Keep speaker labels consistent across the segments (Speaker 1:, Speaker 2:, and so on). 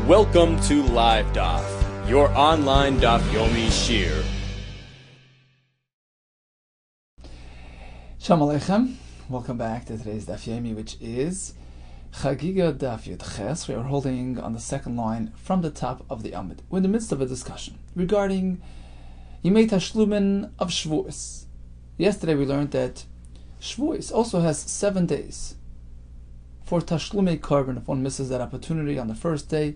Speaker 1: Welcome to Live Daf, your online Daf Yomi Shir.
Speaker 2: Shalom Aleichem. Welcome back to today's Daf Yomi, which is CHAGGIGA Daf Yud Ches. We are holding on the second line from the top of the Amud. We're in the midst of a discussion regarding Yimei Tashlumin of Shavuos. Yesterday we learned that Shavuos also has 7 days for Tashlumei Korban. If one misses that opportunity on the first day,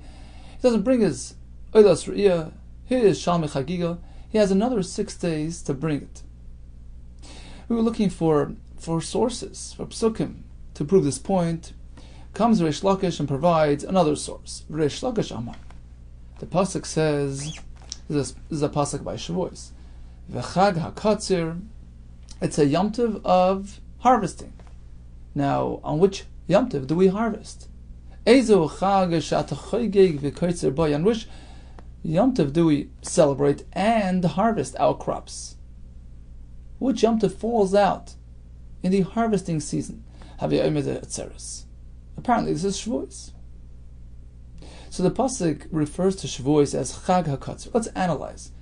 Speaker 2: he doesn't bring his Oilas Re'iyah, his Shalmei Chagiga. He has another 6 days to bring it. We were looking for sources, for psukim, to prove this point. Comes Reish Lakish and provides another source. Reish Lakish Amar. The pasuk says, this is a pasuk by Shavuos. V'chag hakatzir. It's a Yom Tov of harvesting. Now, on which Yom Tov do we harvest? Ezo chag shatachoygeg v'koitzer boy. On which Yom Tov do we celebrate and harvest our crops? Which Yom Tov falls out in the harvesting season? Apparently, this is Shavuos. So the pasuk refers to Shavuos as Chag HaKatzir. Let's analyze.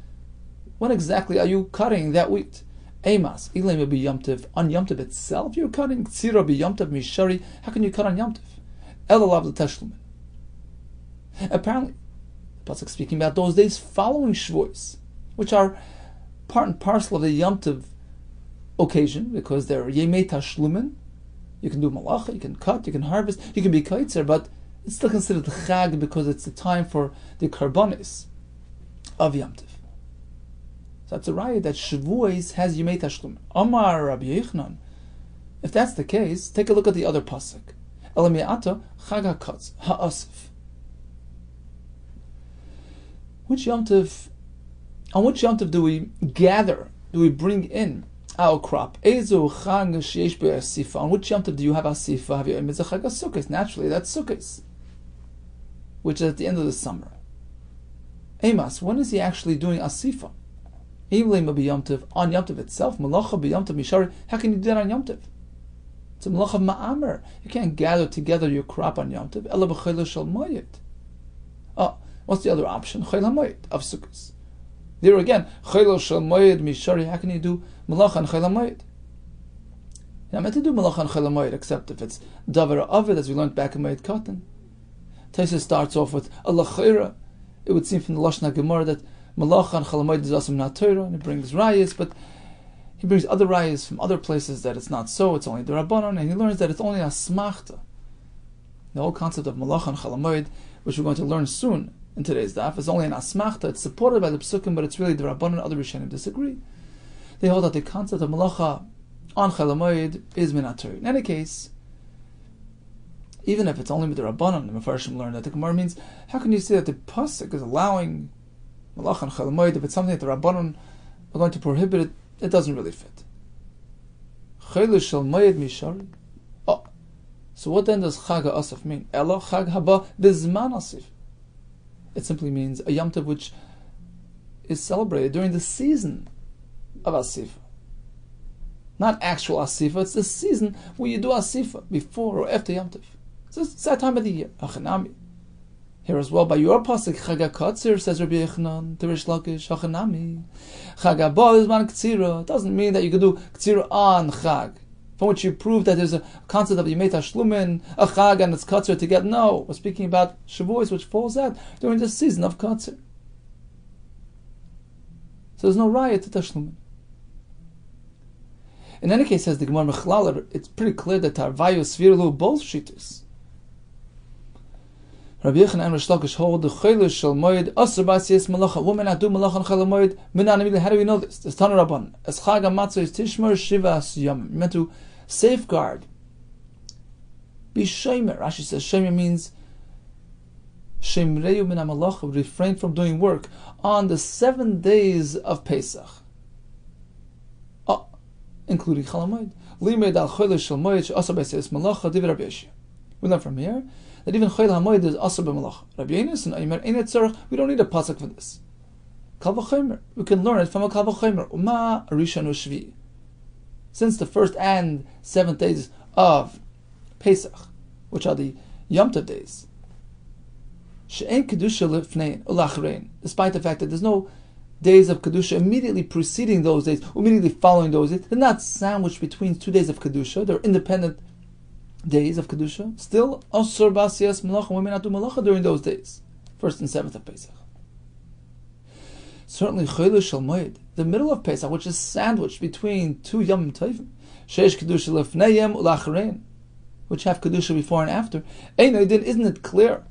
Speaker 2: When exactly are you cutting that wheat? Emas, Ilem be Yom Tov. On Yom Tov itself, you're cutting Tzira be Yom Tov Mishari. How can you cut on Yom Tov? Elalav l'Tashlumin. Apparently, the pasuk speaking about those days following Shavuos, which are part and parcel of the Yom Tov occasion, because they're Yemei Tashlumin. You can do malacha, you can cut, you can harvest, you can be kaitzer, but it's still considered chag because it's the time for the karbonis of Yom Tov. So that's a raya that Shavuos has Yemei Tashlumin. Amar Rabbi Yehuda. If that's the case, take a look at the other pasuk. Elamiata chag hakatz ha'asif. Which Yom Tov? On which Yom Tov do we gather? Do we bring in our crop? Ezu chag sheyesh be'asifa. On which Yom Tov do you have asifa? Have you chag Sukkos? Naturally, that's Sukkos, which is at the end of the summer. Emas, when is he actually doing asifa? Even be Yom Tov, on Yom Tov itself, malacha be Yom Tov mishari. How can you do that on Yom Tov? It's a malacha ma'amer. You can't gather together your crop on Yom Tov. Ela b'chayla shel moyed. Oh, what's the other option? Chayla moyed of Sukkos. There again, chayla shel moyed mishari. How can you do malacha and chayla moyed? You're not meant to do malacha and chayla moyed except if it's davar avid, as we learned back in Moed Katan. Taisa starts off with a lachira. It would seem from the Lashon HaGemara that malacha and chayla moyed is also not Torah, and it brings rayas, but he brings other rayas from other places that it's not so. It's only the Rabbanon, and he learns that it's only a smachta. The whole concept of malacha and chayla moyed, which we're going to learn soon in today's daf, is only an asmachta. It's supported by the psukim, but it's really the Rabbanon. Other Rishonim disagree. They hold that the concept of malacha on chayla moyed is minat Torah. In any case, even if it's only with the Rabbanon, the Mefarshim learn that the Gemara means, how can you say that the pasuk is allowing malacha and chayla moyed if it's something that the Rabbanon are going to prohibit it? It doesn't really fit. Chayla shel moyed mishari. Oh, so what then does chag ha'asif mean? Elo chag haba bizman asif. It simply means a Yom Tov which is celebrated during the season of Asifa. Not actual Asifa, it's the season where you do Asifa, before or after Yom Tov. So it's that time of the year. Hachanami. Here as well, by your pasuk, Chag HaKatzir, says Rabbi Yehuda, Reish Lakish, Hachanami. Chag HaBa is man Ktsira. It doesn't mean that you can do Ktsira on Chag, from which you prove that there's a concept of Yemei Tashlumin, a Chag and its Katzir together. No, we're speaking about Shavuos, which falls out during the season of Katzir. So there's no riot to Tashlumin. In any case, says the Gemara Mechlaler, it's pretty clear that Tarvayu Svirlu both shittus. Rabbi Yehuda and Reish Lakish hold the Chayla shel moed asur b'asiyas malacha. Women not do malacha and chayla moed. Minan. How do we know this? It's Tanu Rabban. As Chag HaMatzah is Tishmar Shivas Yom. You're meant to safeguard. Be shomer. Rashi says shomer means shemreyu min hamalacha, refrain from doing work on the 7 days of Pesach. Including chayla moed. Limed al Chayla shel moed she'asur b'asiyas malacha divrei Rabbi Yeshua. We learn from here that even chayla hamoed is asur b'malacha. Rabbi Yehuda and Aimer ein tzarich. We don't need a pasuk for this. Kal v'chomer. We can learn it from a kal v'chomer. Uma rishon u'shvi. Since the first and 7th days of Pesach, which are the Yom Tov days, she'en kedusha lifnein ulachrein, despite the fact that there's no days of kedusha immediately preceding those days, immediately following those days. They're not sandwiched between 2 days of kedusha. They're independent days of kedusha. Still, asur b'asiyas malacha. We may not do malacha during those days, 1st and 7th of Pesach. Certainly, Chaylu Shel Moed, the middle of Pesach, which is sandwiched between 2 Yom Tovim, Sheish Kedusha Lefneihem Ulachrein, which have Kedusha before and after. Isn't it clear?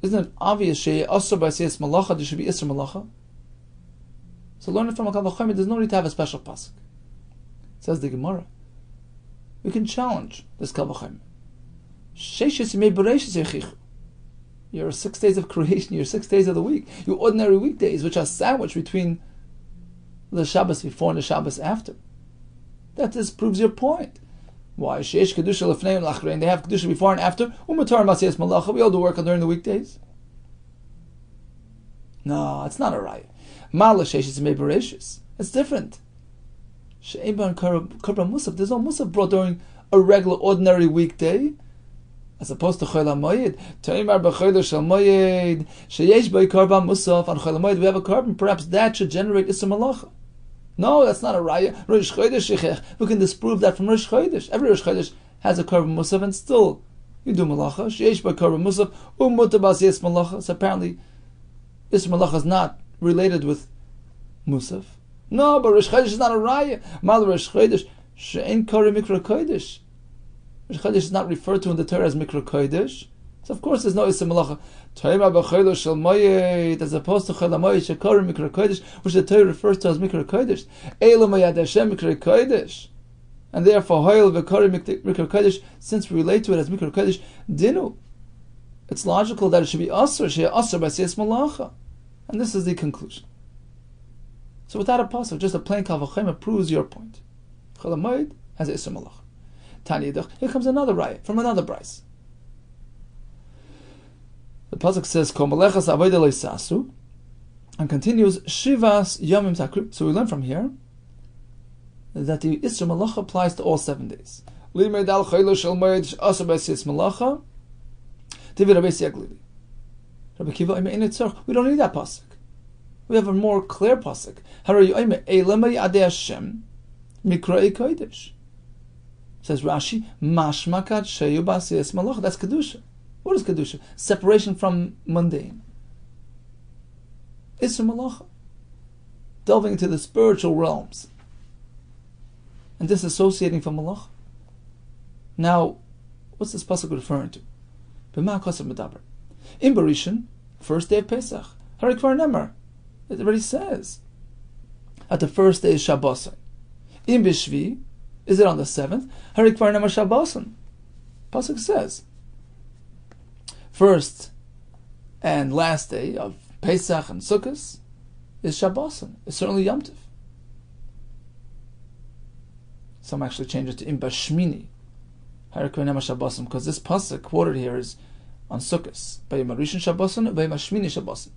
Speaker 2: Isn't it obvious? Asur b'asiyas malacha, there should be Isser malacha. So learn it from a Kal V'chomer, there's no need to have a special pasuk. Says the Gemara. We can challenge this Kal V'chomer. Sheishis yimei bereishis yechichu. Your 6 days of creation, your 6 days of the week, your ordinary weekdays, which are sandwiched between the Shabbos before and the Shabbos after. That disproves your point. Why? Sheish kedusha lefnei ulachrein. They have kedusha before and after. Umatar masiyas malacha. We all do work during the weekdays. No, it's not a raya. Mala sheishis mei bereshis. It's different. She'eban karban musaf. There's no musaf brought during a regular, ordinary weekday, as opposed to Chol HaMoed. Taimar b'Chol Shel Moed sheyesh by karban musaf. On Chol HaMoed we have a carbon. Perhaps that should generate Isser Malacha. No, that's not a raya. Rosh Chodesh Shechech. We can disprove that from Rosh Chodesh. Every Rosh Chodesh has a karban musaf, and still you do malacha. Sheyesh by karban musaf umuta b'asiyas malacha. So apparently, Isser Malacha is not related with musaf. No, but Rosh Chodesh is not a raya. Mal Rosh Chodesh she'en kari mikra kodesh. Rosh Chodesh is not referred to in the Torah as mikra kodesh. So of course there's no Isser Malacha. Taima b'Chol Shel Moed, as opposed to Chol HaMoed shekari mikra kodesh, which the Torah refers to as mikra kodesh. Eila mayad Hashem mikra kodesh. And therefore, Hoil v'Kari mikra kodesh, since we relate to it as mikra kodesh, dinu. It's logical that it should be asur, she'e asur b'asiyas malacha. And this is the conclusion. So without a pasuk, just a plain Kal V'chomer proves your point. Chol HaMoed has Isser Malacha. Tani Yidach. Here comes another raya from another bris. The pasuk says, "Kol malechas avodah lo yisasu," and continues, "Shivas yomim takru." So we learn from here that the Isser Malacha applies to all 7 days. Limed al chaylo shel moed asur b'asiyas malacha. Divid Rabbi Yaglili. Rabbi Kiva, we don't need that pasuk. We have a more clear pasuk. Says Rashi, Mashmakat Sheyu B'asiyas Malacha. That's Kedusha. What is Kedusha? Separation from mundane. Isser Malacha. Delving into the spiritual realms. And disassociating from Malacha. Now, what's this pasuk referring to? B'ma kosav medaber. In Barishan, first day of Pesach. Harikvar Nemar. It already says at the first day is Shabbosan. In Bishvi, is it on the 7th? Harikvar Nemar Shabbosan. Pasuk says first and last day of Pesach and Sukkot is Shabbosan. It's certainly Yom Tov. Some actually change it to Im Bashmini. Harikvar Nemar Shabbosan, because this pasuk quoted here is on Sukkot. By Marishan Shabbosan, by Mashmini Shabbosan.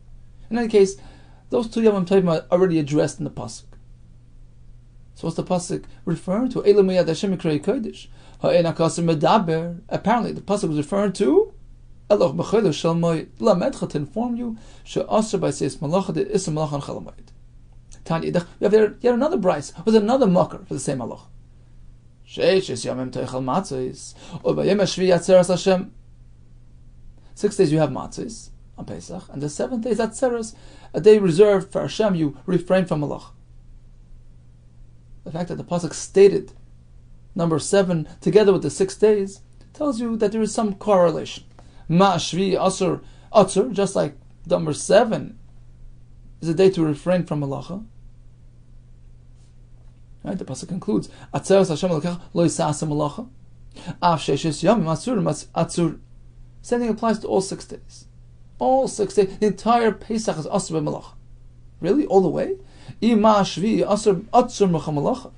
Speaker 2: In any case, those 2 Yom Tovim are already addressed in the pasuk. So what's the pasuk referring to? Apparently, the pasuk was referring to Eloch b'Chol Shel Moed Lamedcha, to inform you she'asur b'asiyas malacha the Isser Malacha on Chol HaMoed. Tani Yidach. We have yet another bris with another makar for the same halach. Sheishes yamim toichel matzos u'bayom hashvi yatzeres Hashem. 6 days you have matzos on Pesach, and the 7th day is Atzeres, a day reserved for Hashem. You refrain from malach. The fact that the pasuk stated number 7 together with the 6 days tells you that there is some correlation. Ma shvi asur atzur, just like number 7 is a day to refrain from malacha. Right? The pasuk concludes, Atzeres Hashem l'kach lo yisasa malacha. Av sheishes yamim atzur. Same thing applies to all 6 days. All 6 days. The entire Pesach is asur b'malacha. Really? All the way? Ima shvi asur atzur m'cha. If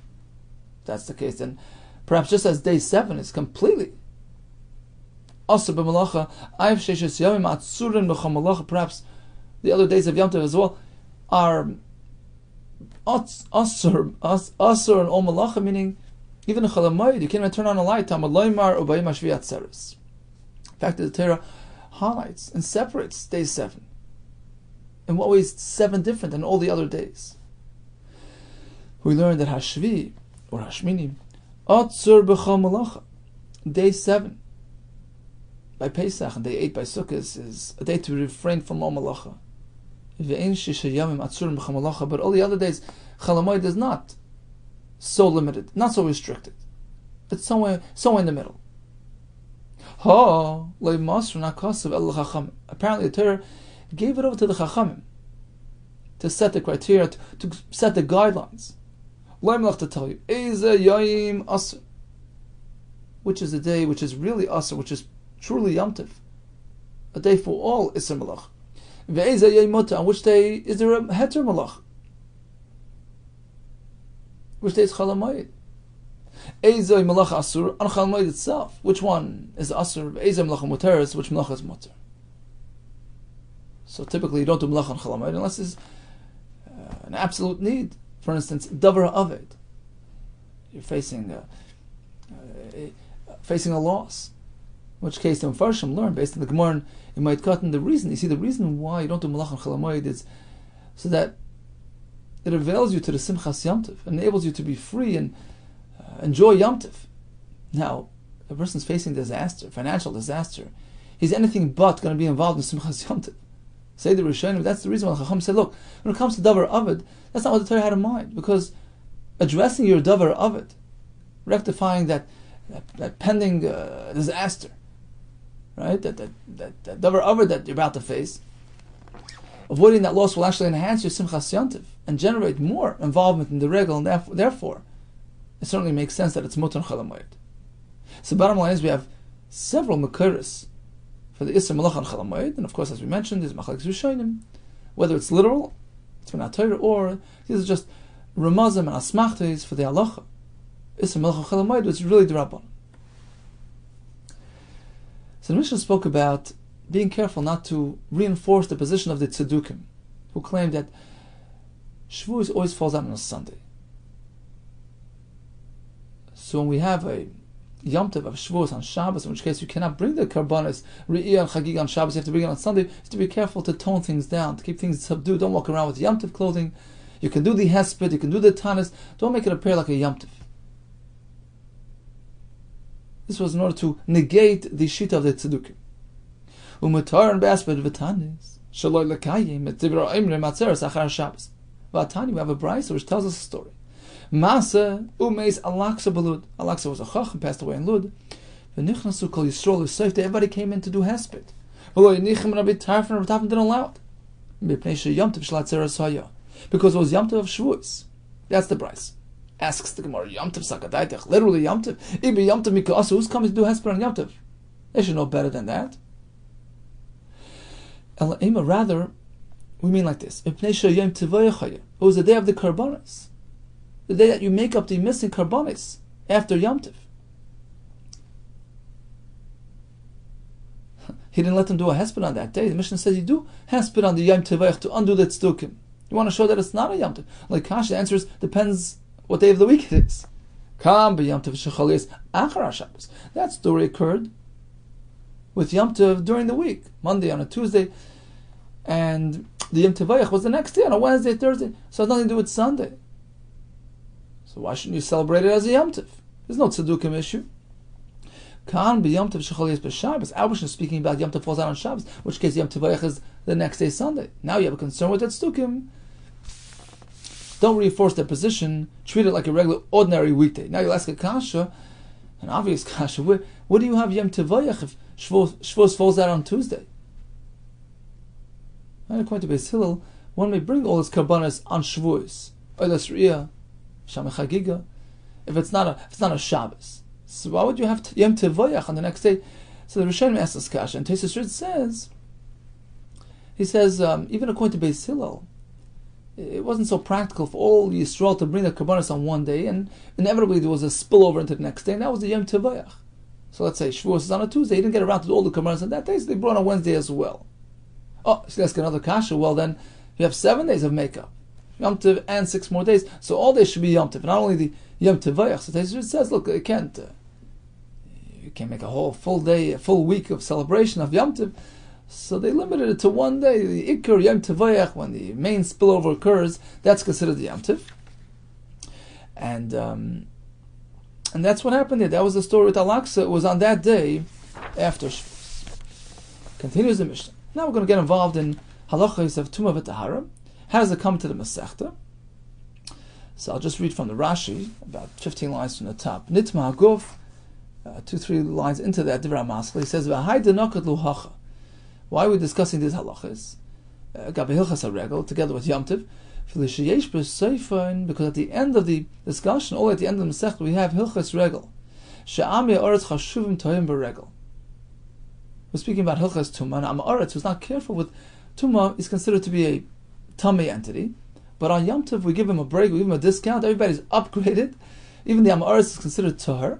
Speaker 2: that's the case, then perhaps just as day 7 is completely asur b'malacha, I've sheishes yamim atzurin m'cha. Perhaps the other days of Yom Tov as well are asur and all malacha, meaning even in Chol HaMoed you can't even turn on a light. Tamad loymar ubayim hashvi atzeres. In fact, the Torah highlights and separates day 7? In what ways 7 different than all the other days? We learned that Hashvi or Hashmini, Atzur b'chol malacha, day 7 by Pesach and day 8 by Sukkot is a day to refrain from all malacha. Ve'ein shisha yamim atzur b'chol malacha, but all the other days Chol Hamoed is not so limited, not so restricted. It's somewhere in the middle. Apparently the Torah gave it over to the Chachamim to set the criteria, to set the guidelines. To tell you, which is the day which is really Asr, which is truly Yom Tov, a day for all Isser Malach. On which day is there a Heter Malach? Which day is Chol Hamoed? Ezay Malach Asur on Chol Hamoed itself. Which one is Asur? Ezay Malach Muteres, which Malach is Muter? So typically you don't do Malach on Chol Hamoed unless there's an absolute need. For instance, Davar Aved. You're facing a loss. In which case the Mepharshim learn based on the Gemara in Moed Katan the reason. You see, the reason why you don't do Malach on Chol Hamoed is so that it avails you to the Simchas Yom Tov, enables you to be free and enjoy Yom Tov. Now, a person's facing disaster, financial disaster, he's anything but going to be involved in Simchas Yom Tov. Say the Rishonim, that's the reason why Chacham said, look, when it comes to Davar Aved, that's not what the Torah had in mind, because addressing your Davar Aved, rectifying that pending disaster, right, that Davar Aved that you're about to face, avoiding that loss will actually enhance your Simchas Yom Tov and generate more involvement in the regal, and therefore it certainly makes sense that it's Mutar Chol Hamoed. So bottom line is we have several Mekuros for the Isser Malach on Chol Hamoed, and of course, as we mentioned, there's Machlekes Rishonim, whether it's literal, it's from Torah, or these are just Ramazim and Asmachtes for the Halacha. Isser Malach on Chol Hamoed was really the Rabban. So the Mishnah spoke about being careful not to reinforce the position of the Tzedukim, who claim that Shavuos always falls out on a Sunday. So when we have a Yom Tov of Shavuos on Shabbos, in which case you cannot bring the Karbanos, Re'iyah and CHAGGIGA on Shabbos, you have to bring it on Sunday, you have to be careful to tone things down, to keep things subdued. Don't walk around with Yom Tov clothing. You can do the Hesped, you can do the Tanis, don't make it appear like a Yom Tov. This was in order to negate the Shita of the Tzedukim. Umatar and Besped v'Tanis, Shaloi Lekayim, et Zivra Imre Matzeres Achar Shabbos. V'Atani, we have a brayso which tells us a story. Masa umeis Alaksa belud. Alaksa was a chach and passed away in Lud. V'nichnasu kol Yisrael l'sayfte. Everybody came in to do hesped. V'lo yinichem Rabbi Tarfon. Rabbi Tarfon didn't allow it. Mipnei she Yom Tov shlat zeres haya. Because it was Yom Tov of Shavuos. That's the brayso. Asks the Gemara, Yom Tov sakadaitech. Literally Yom Tov. Ibi Yom Tov mika'asu. Who's coming to do hesped on Yom Tov? They should know better than that. Rather, we mean like this. It was the day of the Karbanos. The day that you make up the missing Karbanos after Yom Tov. He didn't let them do a hesped on that day. The Mishnah says you do hesped on the Yom Tov to undo the tzdukim. You want to show that it's not a Yom Tov. Like Kash, the answer is, depends what day of the week it is. Kam be Yom Tov shechalias achar Shabbos. That story occurred with Yom Tov during the week, Monday on a Tuesday, and the Yom Tov was the next day on a Wednesday, Thursday. So it has nothing to do with Sunday. So why shouldn't you celebrate it as a Yom Tov? There's no Tzedukim issue. Kan be Yom Tov shechalias b'Shabbos. Our Mishnah is speaking about Yom Tov falls out on Shabbos, in which case Yom Tov is the next day, Sunday. Now you have a concern with that Tzedukim. Don't reinforce their position. Treat it like a regular, ordinary weekday. Now you'll ask a kasha, an obvious kasha. What do you have Yom Tov if Shavuos falls out on Tuesday? And according to Beis Hillel, one may bring all his karbanos on Shavuos, Oilas Riyah, Sham CHAGGIGA, if it's not a Shabbos. So why would you have Yom Tov on the next day? So the Rishonim asks this kasha, and Tosfos says, even according to Beis Hillel, it wasn't so practical for all Yisrael to bring the karbanos on one day, and inevitably there was a spillover into the next day, and that was the Yom Tov. So let's say Shavuos is on a Tuesday, he didn't get around to all the karbanos on that day, so they brought on Wednesday as well. Oh, so let's get another kasha. Well then, you have 7 days of makeup, Yom Tov and 6 more days, so all days should be Yom Tov, not only the Yom Tov. So Tosfos says, look, you can't make a whole full day, a full week of celebration of Yom Tov So they limited it to one day. The Iker Yom Tovayach, when the main spillover occurs, that's considered the Yom Tov. And that's what happened there. That was the story with Al-Aqsa. It was on that day after Shavuos. Continues the Mishnah. Now we're going to get involved in halachos of Tumah v'Tahara. How does it come to the Masechta? So I'll just read from the Rashi, about 15 lines from the top. Nitma Haguf, 2-3 lines into that, Divrei HaMaskil, he says, V'hai denokat luhacha. Why are we discussing these halachas? Gabe Hilchas HaRegel, together with Yom Tov. Because at the end of the discussion, all at the end of the Masechta, we have Hilchas Regel. She'am Ya'aretz chashuvim tohim b'regel. We're speaking about Hilchas Tumah, and Am Ha'aretz, who's not careful with Tumah, is considered to be a tummy entity. But on Yom Tov, we give him a break, we give him a discount, everybody's upgraded. Even the Am Ha'aretz is considered Tahar.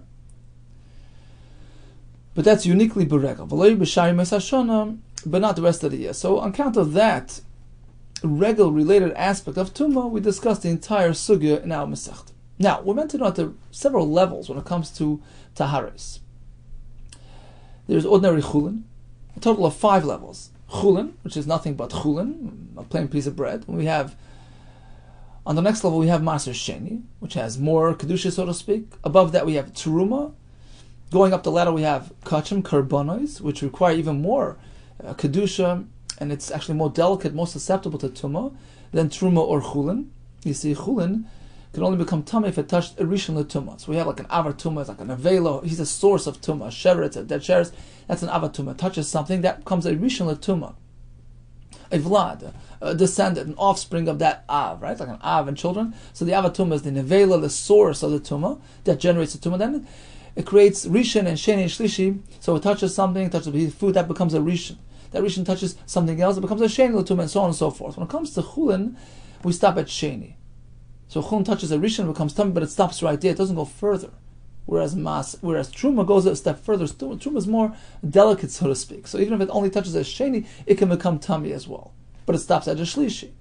Speaker 2: But that's uniquely b'regel. V'lo b'shari meis hashana, but not the rest of the year. So on account of that regel-related aspect of Tumah, we discussed the entire sugya in our Masechta. Now, we're meant to know at the several levels when it comes to Taharis. There's ordinary chulin, a total of 5 levels. Chulin, which is nothing but chulin, a plain piece of bread. We have, on the next level, we have Maser Sheni, which has more kedusha, so to speak. Above that, we have Teruma. Going up the ladder, we have Kachim, Karbonos, which require even more kedusha, and it's actually more delicate, more susceptible to Tumah than Truma or Chulin. You see, Chulin can only become Tumah if it touched a Rishon LeTumah. So we have like an Avar Tumah, it's like an Avelo, he's a source of Tumah. Sheretz, a dead Sheretz, that's an Avar Tumah. Touches something, that becomes a Rishon LeTumah. A Vlad, a descendant, an offspring of that Av, right? Like an Av and children. So the Avar Tumah is the Nevela, the source of the Tumah, that generates the Tumah. Then it creates Rishon and Sheni and Shlishi, so it touches something, touches food, that becomes a Rishon. That Rishon touches something else, it becomes a Sheni l'tumah, and so on and so forth. When it comes to Chulin, we stop at Sheni. So Chulin touches a Rishon, it becomes Tumah, but it stops right there, it doesn't go further. Whereas Truma goes a step further. Truma is more delicate, so to speak. So even if it only touches a Sheni, it can become Tummy as well. But it stops at a Shlishi.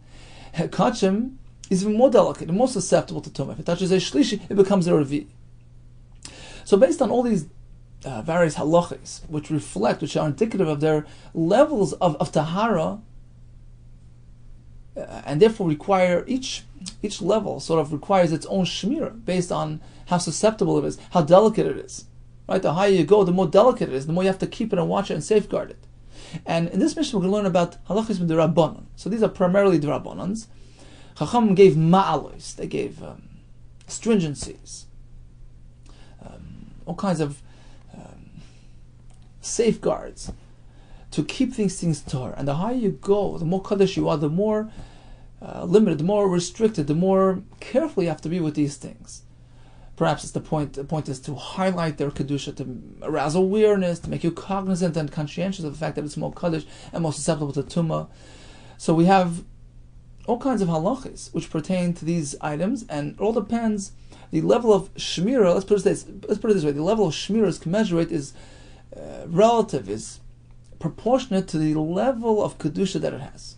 Speaker 2: Kachim is even more delicate, and more susceptible to Tumah. If it touches a Shlishi, it becomes a Revi. So based on all these various halachas, which are indicative of their levels of tahara, and therefore require each level sort of requires its own shmira based on how susceptible it is, how delicate it is. Right, the higher you go, the more delicate it is, the more you have to keep it and watch it and safeguard it. And in this mission, we're going to learn about halachas with the rabbanon. So these are primarily the rabbanons. Chacham gave ma'alos, they gave stringencies, all kinds of safeguards to keep these things tahor. And the higher you go, the more kaddish you are, the more limited, the more restricted, the more careful you have to be with these things. Perhaps it's the point is to highlight their kedusha, to arouse awareness, to make you cognizant and conscientious of the fact that it's more kaddish and more susceptible to tumah. So we have all kinds of halachas which pertain to these items, and it all depends. The level of shmira, let's put it this way, the level of shmira's commensurate is relative, is proportionate to the level of kedusha that it has.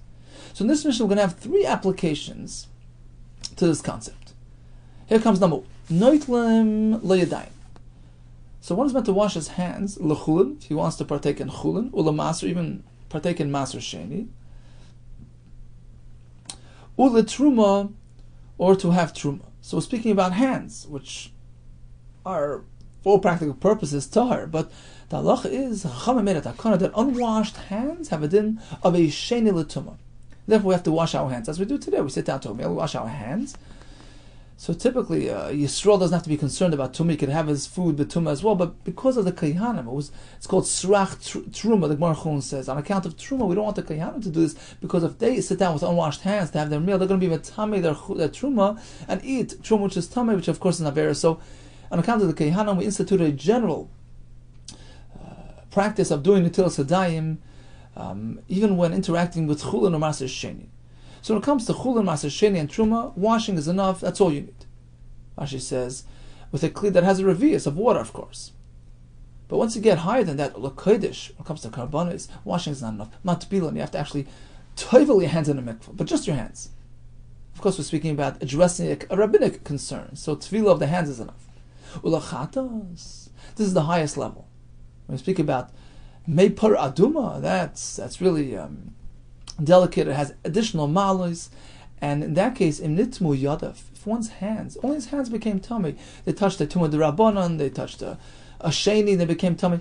Speaker 2: So in this mission, we're going to have 3 applications to this concept. Here comes number 1. Noitlim leyadayim. So one is meant to wash his hands, lechulin, if he wants to partake in chulin, ulamaser, even partake in maser sheni, uletruma, or to have truma. So we're speaking about hands, which are, for all practical purposes, tahar, but the halacha is that unwashed hands have a din of a sheni l'tumah. Therefore, we have to wash our hands, as we do today. We sit down to a meal, we wash our hands. So typically, Yisrael doesn't have to be concerned about tumah. He can have his food with tumah as well. But because of the kayhanim, it's called srach truma. The Gemara Chulin says, on account of truma, we don't want the kayhanim to do this, because if they sit down with unwashed hands to have their meal, they're going to be tummy their truma and eat truma, which is tummy, which of course is naver. So, on account of the kayhanim, we instituted a general practice of doing netilas yadayim, even when interacting with chulin or maser sheni. So when it comes to chulin, maser sheni, and truma, washing is enough. That's all you need. Rashi says, with a kli that has a revius of water, of course. But once you get higher than that, l'kodesh, when it comes to karbanos, washing is not enough. Matbilon, you have to actually toivel your hands in a mikvah, but just your hands. Of course, we're speaking about addressing a rabbinic concern, so tefillah of the hands is enough. Ulachatas, this is the highest level. When we speak about Meipar aduma, that's really delicate. It has additional malos, and in that case, im nitmu yadav, if one's hands, only his hands became tummy, they touched the tumah d'Rabbanan, they touched a sheni, they became tummy.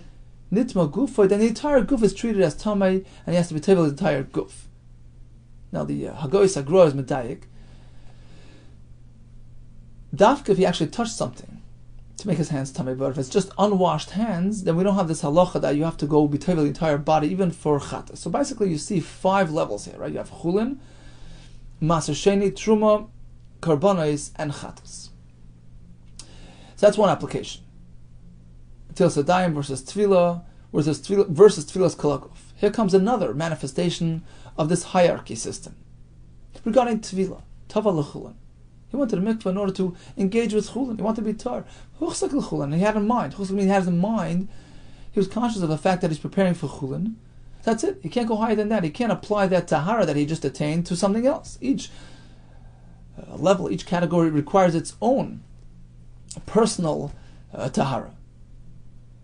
Speaker 2: Nitma gufoy, then the entire guf is treated as tummy, and he has to be tabled the entire guf. Now the Hagois Agro is medayik. Dafka, if he actually touched something to make his hands tummy, but if it's just unwashed hands, then we don't have this halacha that you have to go be table the entire body, even for chatas. So basically, you see 5 levels here, right? You have chulin, maser sheni, truma, karbonos, and chatas. So that's one application. Tilas Adayim versus Tefillah versus Tefillah's Kolakov. Here comes another manifestation of this hierarchy system. Regarding Tefillah, Tava l'chulin. He went to the mikveh in order to engage with chulin. He wanted to be tar. Huchsak l'chulin. He had in mind. Huchsak means he has in mind. He was conscious of the fact that he's preparing for chulin. That's it. He can't go higher than that. He can't apply that tahara that he just attained to something else. Each level, each category requires its own personal tahara.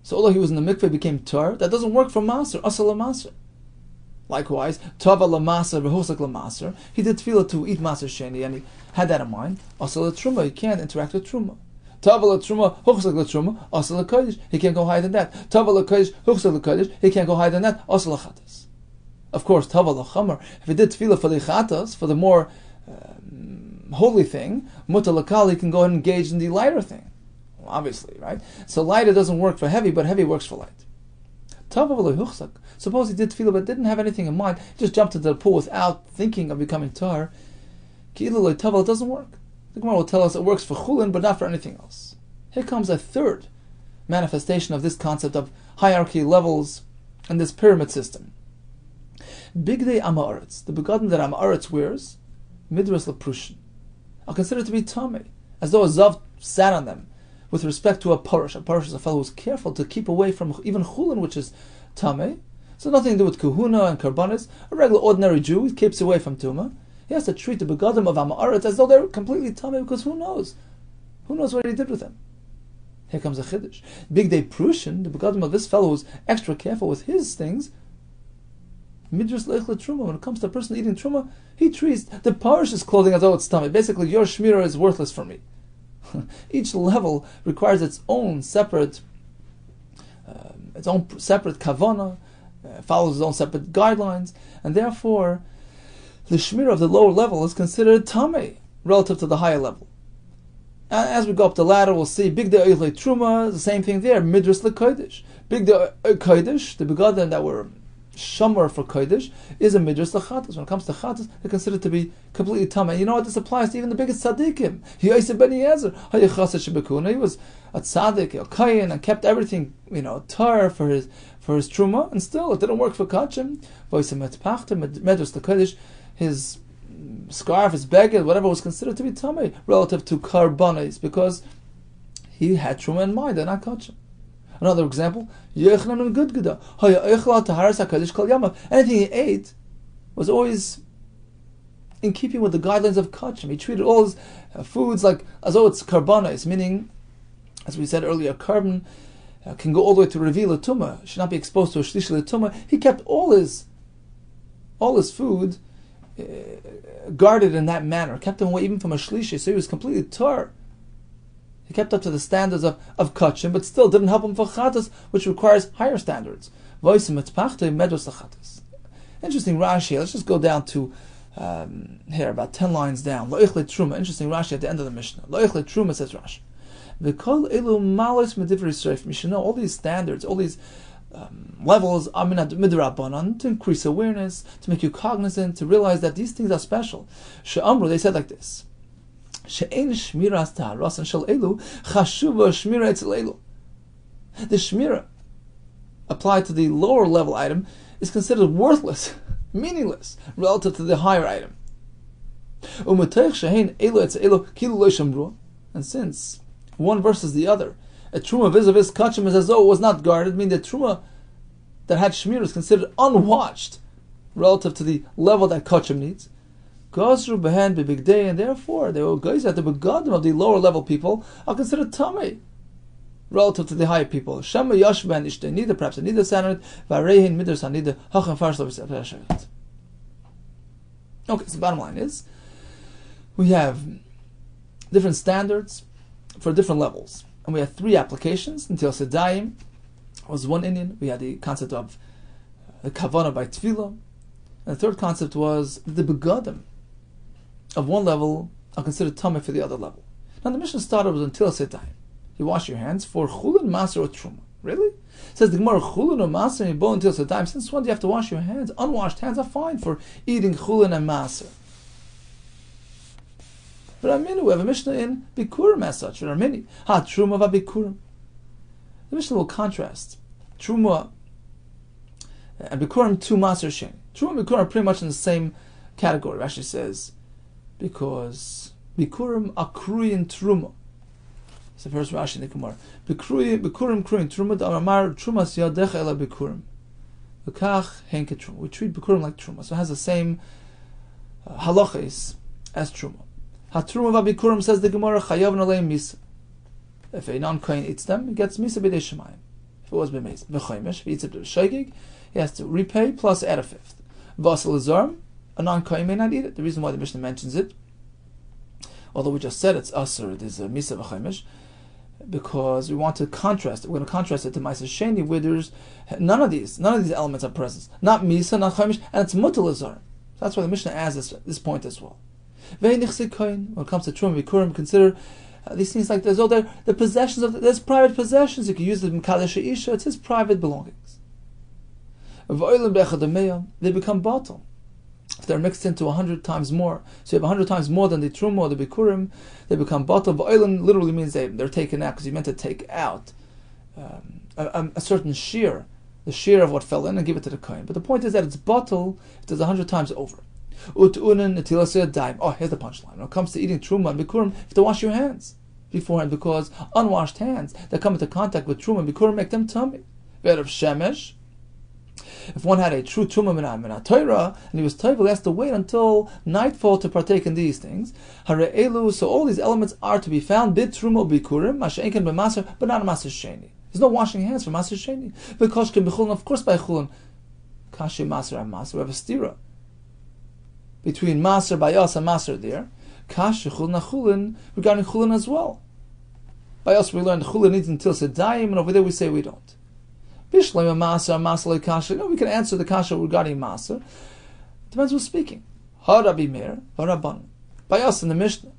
Speaker 2: So although he was in the mikveh, became tar, that doesn't work for maser, asal maser. Likewise, tava lamaser, behusak lamaser. He did tefillah to eat maser sheni, and he had that in mind. Asal truma, he can't interact with truma. Tava truma, husak truma, asal kodesh. He can't go higher than that. Tava kodesh, husak kodesh. He can't go higher than that. Asal chatas. Of course, tava chamer. If he did tefillah for the chatas, for the more holy thing, muta lakal, he can go and engage in the lighter thing. Obviously, right? So lighter doesn't work for heavy, but heavy works for light. Suppose he did tefillah but didn't have anything in mind, he just jumped into the pool without thinking of becoming tar. It doesn't work. The Gemara will tell us it works for chulin, but not for anything else. Here comes a third manifestation of this concept of hierarchy levels and this pyramid system. Bigdei Amaretz, the begadim that Amaretz wears, midras leprushin, are considered to be tamei, as though a zav sat on them. With respect to a parush is a fellow who's careful to keep away from even chulin, which is tamei. So nothing to do with kahuna and karbanis. A regular ordinary Jew, he keeps away from tuma. He has to treat the begadim of Amaretz as though they're completely tamei, because who knows? Who knows what he did with them? Here comes a chiddush. Bigdei prushin, the begadim of this fellow who's extra careful with his things. Midras leichle truma. When it comes to a person eating truma, he treats the parush's clothing as though it's tamei. Basically, your shmirah is worthless for me. Each level requires its own separate kavana, follows its own separate guidelines, and therefore the shmir of the lower level is considered tamei relative to the higher level. As we go up the ladder, we'll see big de oile truma, the same thing there, midras lekodesh. Big de kodesh, the begadim that were shamar for kodesh, is a midras lechatas. When it comes to chatas, they're considered to be completely tamei. You know what? This applies to even the biggest tzaddikim. He was a tzaddik, a kayin, and kept everything, tar for his truma, and still it didn't work for kachim. His scarf, his beged, whatever was considered to be tamei relative to karbanis, because he had truma in mind and not kachim. Another example, anything he ate was always in keeping with the guidelines of kachim. He treated all his foods like as though it's karbanos, meaning, as we said earlier, carbon can go all the way to reveal a tumah, should not be exposed to a shlishi tumah. He kept all his food guarded in that manner, kept him away even from a shlishi, so he was completely tar. He kept up to the standards of kachim, but still didn't help him for chatas, which requires higher standards. Interesting Rashi. Let's just go down to here, about 10 lines down. Interesting Rashi at the end of the Mishnah. Truma, says Rashi. You should know all these standards, all these levels are midrabanan, to increase awareness, to make you cognizant, to realize that these things are special. They said like this. The shmira applied to the lower level item is considered worthless, meaningless, relative to the higher item. And since one versus the other, a truma vis-a-vis kachim is as though it was not guarded, meaning the truma that had shmira is considered unwatched relative to the level that kachim needs. Gazru behen bebig day, and therefore they will guys at the begadim of the lower level people are considered tamei. relative to the higher people. Shama Yashva and Ishtenida, perhaps a Nida sat on it, Varehin Midras Hanida, Hachan Farsh. Okay, so the bottom line is, we have different standards for different levels. And we had 3 applications. Until Sedayim was one Indian. We had the concept of the Kavanah by Tefillah. And the third concept was the Begadim of one level are considered Tameh for the other level. Now the Mishnah started with until Sedayim. You wash your hands for Chulin, Maser, or Truma. Really? It says the Gemara, Chulin or Maser, and you bow until Sedayim. Since when do you have to wash your hands? Unwashed hands are fine for eating Chulin and Maser. But we have a Mishnah in Bikurim as such. Truma va Bikurim. The Mishnah will contrast Truma and Bikurim to Maser Sheni. Truma and Bikurim are pretty much in the same category. Rashi says, because Bikurim are Kruyin Truma. It's the first Rashi in the Gemara. Bikurim Kruyin Truma, the Amar Truma Siyadecha Ela Bikurim. L'kach Henke Truma. We treat Bikurim like Truma. So it has the same halachas as Truma. Hatruma v'abikurim, says the Gemara, chayav nolei misa. If a non-kohen eats them, he gets misa b'dei shemayim. If it was b'meis, v'choymesh, if he eats it b'shaygig, he has to repay plus add a fifth. V'asal azarm, a non-kohen may not eat it. The reason why the Mishnah mentions it, although we just said it's asur, it is misa v'choymesh, because we want to contrast it. We're going to contrast it to misa sheni, where there's none of these elements are present. Not misa, not choymesh, and it's mutal azarm. That's why the Mishnah adds this point as well. When it comes to Truma Bikurim, consider these things like the possessions of there's private possessions. You can use the Mekadesh Isha, it's his private belongings. They become bottle if they're mixed into 100 times more. So you have 100 times more than the Truma or the Bikurim, they become bottle. V'oilim literally means they're taken out, because you meant to take out a certain shear, the shear of what fell in, and give it to the kohen. But the point is that it's bottle if there's 100 times over. Oh, here's the punchline. When it comes to eating Truma and Bikurim, you have to wash your hands beforehand, because unwashed hands that come into contact with Truma and Bikurim make them tummy. Of Shemesh, if one had a true Truma min Torah and he was toivel, he has to wait until nightfall to partake in these things. So all these elements are to be found bid Truma Bikurim, Masha'enken b'Maser, but not Maser Sheni. There's no washing hands for Maser Sheni. Because of course by Chulin, Kashi Maser and Maser, we have a stira between Maser Bayas and Maser there. Kash Chulin Chulin regarding Chulin as well. Bayas we learned Chulin needs until Sedayim, and over there we say we don't. Bishleim Maser Maser Kasha. No, we can answer the Kasha regarding Maser. Depends who's speaking. Ha Rabbi Meir, Ha Rabban. Bayas in the Mishnah,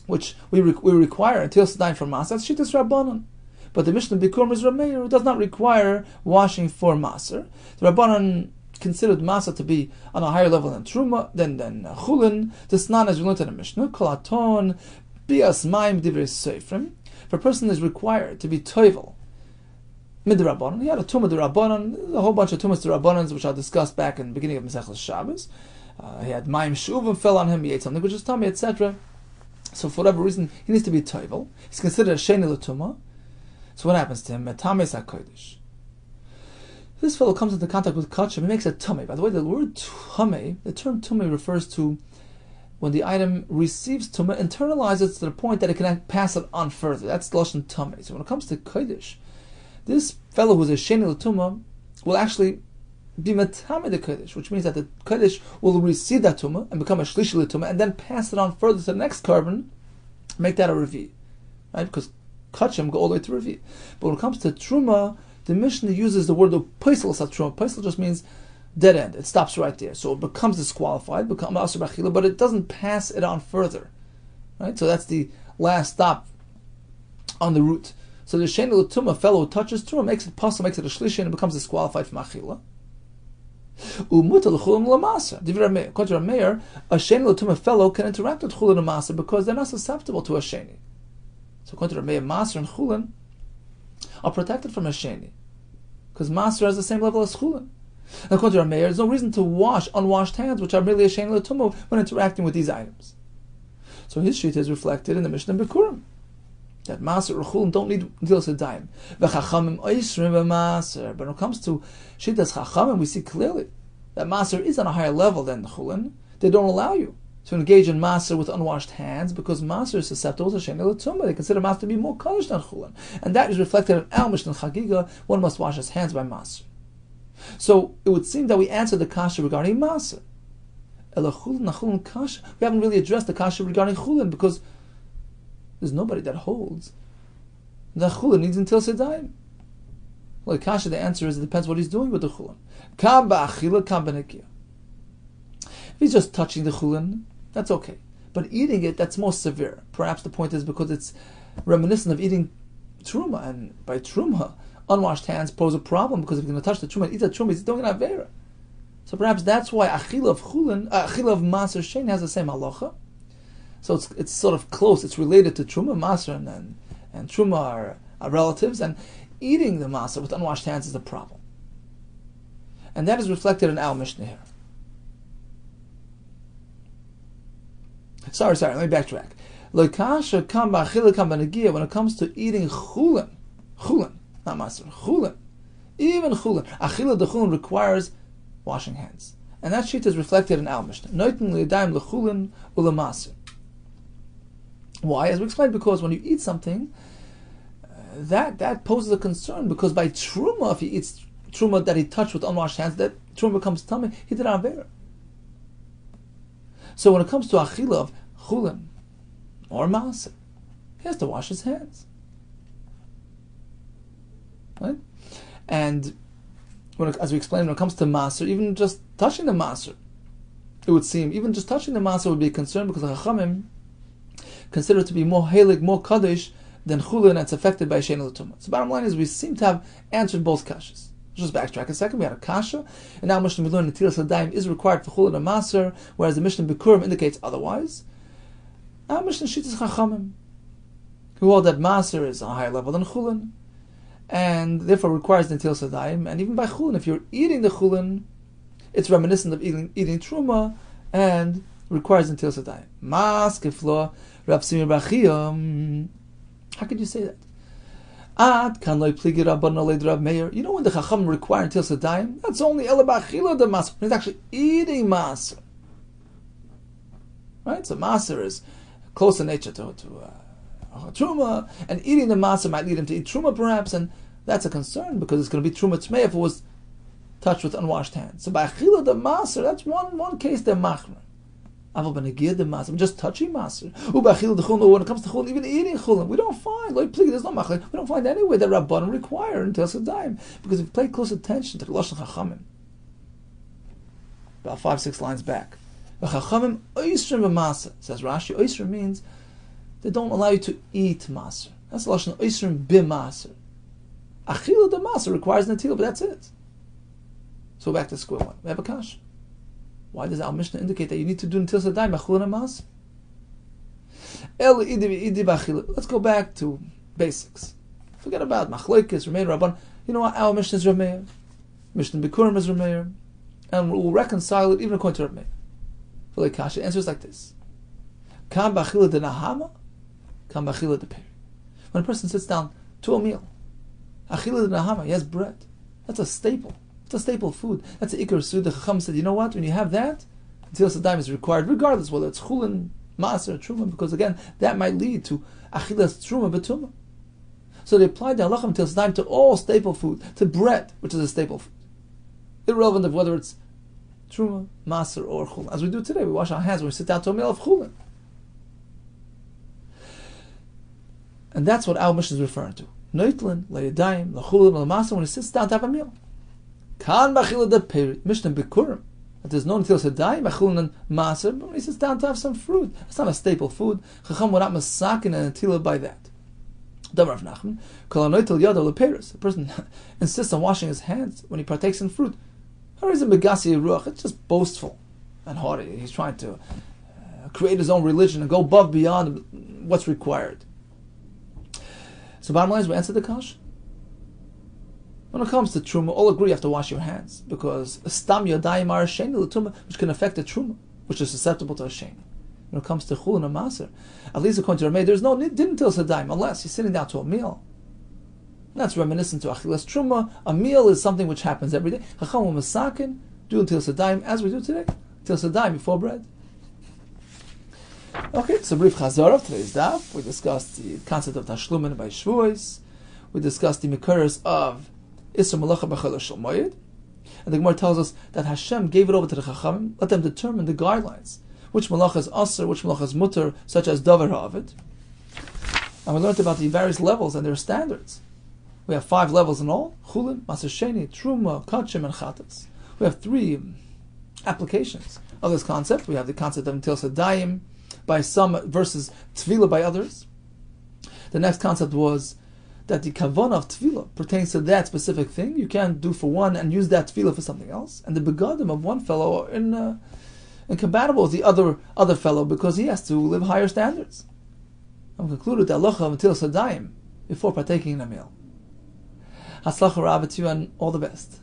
Speaker 2: which we require until Sedayim for Maser. That's Shittas Rabbanan. But the Mishnah Bikurim is Rabbi Meir, who does not require washing for Maser. The Rabbanan considered Maser to be on a higher level than Truma, than Chulin. The Snan, as we learned in the Mishnah, Kolaton, Bias Maim Divrei Seifrim. If a person is required to be toivel mid-Rabbanan, he had a Tumah d'Rabbanan, a whole bunch of Tumas d'Rabbanans, which I discussed back in the beginning of Masechus Shabbos. He had Maim Shuvim fell on him, he ate something which is tummy, etc. So for whatever reason, he needs to be toivel. He's considered a Sheni l'Tumah. So what happens to him? Metames HaKodesh. This fellow comes into contact with kachim, he makes a tummy. By the way, the word tummy, the term tummy refers to when the item receives tumah, internalizes to the point that it can pass it on further. That's the lashon tummy. So when it comes to kodesh, this fellow who's a sheni l'tumah will actually be metame the kodesh, which means that the kodesh will receive that tumah and become a shlishi l'tumah, and then pass it on further to the next carbon, make that a revi, right? Because kachim go all the way to revi. But when it comes to truma, the Mishnah uses the word of paisel satruma. Paisel just means dead end. It stops right there. So it becomes disqualified, becomes asur b'achila, but it doesn't pass it on further. Right? So that's the last stop on the route. So the sheni l'tumah fellow who touches truma makes it possible, makes it a shlishi, and it becomes disqualified from achila. Umuta l'chulim l'masa. According to Rameir, a sheni l'tumah fellow can interact with chulin and masa because they're not susceptible to a sheni. So according to Rameir, masa and chulin are protected from a sheni, because maser has the same level as chulin. And according to Rameir, there's no reason to wash unwashed hands, which are merely a sheni l'tumah, when interacting with these items. So his sheet is reflected in the Mishnah Bikurim, that maser or chulin don't need until sedayim. V'chachamim oisrim v'maser. But when it comes to shittas chachamim, we see clearly that maser is on a higher level than the chulin. They don't allow you to engage in maser with unwashed hands, because maser is susceptible to sheni l'tumah. They consider maser to be more kaddish than chulin, and that is reflected in al mishnah CHAGGIGA. One must wash his hands by maser. So it would seem that we answered the kasha regarding maser. We haven't really addressed the kasha regarding chulin, because there's nobody that holds that chulin needs until sedayim. Well, the kasha, the answer is it depends what he's doing with the chulin. Kam ba'achila, kam b'nekia. If he's just touching the chulin, that's okay. But eating it, that's more severe. Perhaps the point is because it's reminiscent of eating truma, and by truma, unwashed hands pose a problem, because if you're going to touch the truma and eat the truma, he's doing an avera. So perhaps that's why achila of chulin, achila of maser shein has the same halacha. So it's sort of close. It's related to truma. Maser and truma are relatives, and eating the maser with unwashed hands is a problem. And that is reflected in our Mishnah here. Sorry, let me backtrack. When it comes to eating chulin, not maser, chulin, even chulin, achila de chulin requires washing hands. And that sheet is reflected in our Mishnah. Why? As we explained, because when you eat something, that poses a concern, because by truma, if he eats truma that he touched with unwashed hands, that truma becomes tummy, he did not avera. So when it comes to achila of chulin or maser, he has to wash his hands. Right? And as we explained, when it comes to maser, even just touching the maser, it would seem, even just touching the maser would be a concern, because the chachamim consider it to be more helig, more kaddish than chulin, and it's affected by sheni l'tumah. So bottom line is, we seem to have answered both kashas. Just backtrack a second. We had a kasha, and now Mishnah we learned that netilas hadayim is required for chulin and maser, whereas the Mishnah bikurim indicates otherwise. Now Mishnah shittas chachamim, who hold that maser is a higher level than chulin, and therefore requires netilas hadayim. And even by chulin, if you're eating the chulin, it's reminiscent of eating truma, and requires netilas hadayim. Mas keflo Rav Simir Bachiyam. How could you say that? You know, when the Chacham require netilas hadayim, that's only ela b'achila the maser. He's actually eating maser, right? So maser is close in nature to truma, and eating the maser might lead him to eat truma, perhaps, and that's a concern, because it's going to be truma tmei if it was touched with unwashed hands. So by achila the maser, that's one case they're machmer. I'm just touching maser. When it comes to chulin, even eating chulin, we don't find, there's no machler. We don't find anywhere that Rabbanan require netilas hadayim, because if you pay close attention to the Lashon Chachamim, about 5-6 lines back, Chachamim oisrim b'maser, says Rashi. Oisrim means they don't allow you to eat maser. That's the Lashon oisrim b'maser. Achila the maser requires netilah, but that's it. So back to square one. We have a kash. Why does our Mishnah indicate that you need to do netilas hadayim by chulin and maser? Let's go back to basics. Forget about machlokes, Rameir, Rabban. You know what? Our Mishnah is Rameir. Mishnah Bikurim is Rameir. And we'll reconcile it even according to Rameir. For the kasha, the answer is like this. Kam b'achila de nahama, kam b'achila de peri. When a person sits down to a meal, achila de nahama, he has bread. That's a staple. It's a staple food. That's the ikar sud. The Chacham said, you know what? When you have that, netilas hadayim is required, regardless whether it's chulin, maser, or truma, because again, that might lead to achilas truma b'tumah. So they applied the halachah netilas hadayim to all staple food, to bread, which is a staple food, irrelevant of whether it's truma, maser, or chulin. As we do today, we wash our hands when we sit down to a meal of chulin. And that's what our Mishnah is referring to. Noitlin, le'yadayim, le'chulin, le'maser, when he sits down to have a meal. Kan b'achila de peri, Mishnah bikurim. That there's no netilas hadayim, b'chulin and maser, but when he sits down to have some fruit, it's not a staple food. Chacham would not masakin and netilah by that. Damar Rav Nachman, kol hanoitel yado leperis. A person insists on washing his hands when he partakes in fruit. It's just boastful and haughty. He's trying to create his own religion and go above beyond what's required. So bottom line is, we answer the kasha. When it comes to truma, all agree you have to wash your hands, because stam yadayim are sheni l'tumah, which can affect the truma, which is susceptible to a sheni. When it comes to chulin and maser, at least according to Rameh, there's no didn't tell hadayim unless you're sitting down to a meal. And that's reminiscent to achilas truma. A meal is something which happens every day. Chacham masakin do netilas hadayim as we do today. Netilas hadayim before bread. Okay, so brief Chazor of today's daf. We discussed the concept of Tashlumin by Shavuos. We discussed the Mekuros of Isra Malacha B'Chol Shel Moed. And the Gemara tells us that Hashem gave it over to the Chachamim, let them determine the guidelines. Which Malacha is Asr, which Malacha is Mutter, such as Davar Ha'avid. And we learned about the various levels and their standards. We have 5 levels in all: Chulin, Maser Sheni, Truma, Kachim, and Chatas. We have 3 applications of this concept. We have the concept of Netilas Yadayim by some versus Tefillah by others. The next concept was that the Kavanah of Tefillah pertains to that specific thing. You can't do for one and use that Tefillah for something else. And the begadim of one fellow are incompatible with the other fellow because he has to live higher standards. I'm concluded that halacha of Netilas Yadayim before partaking in a meal. Hatzlacha Rabbi, to you and all the best.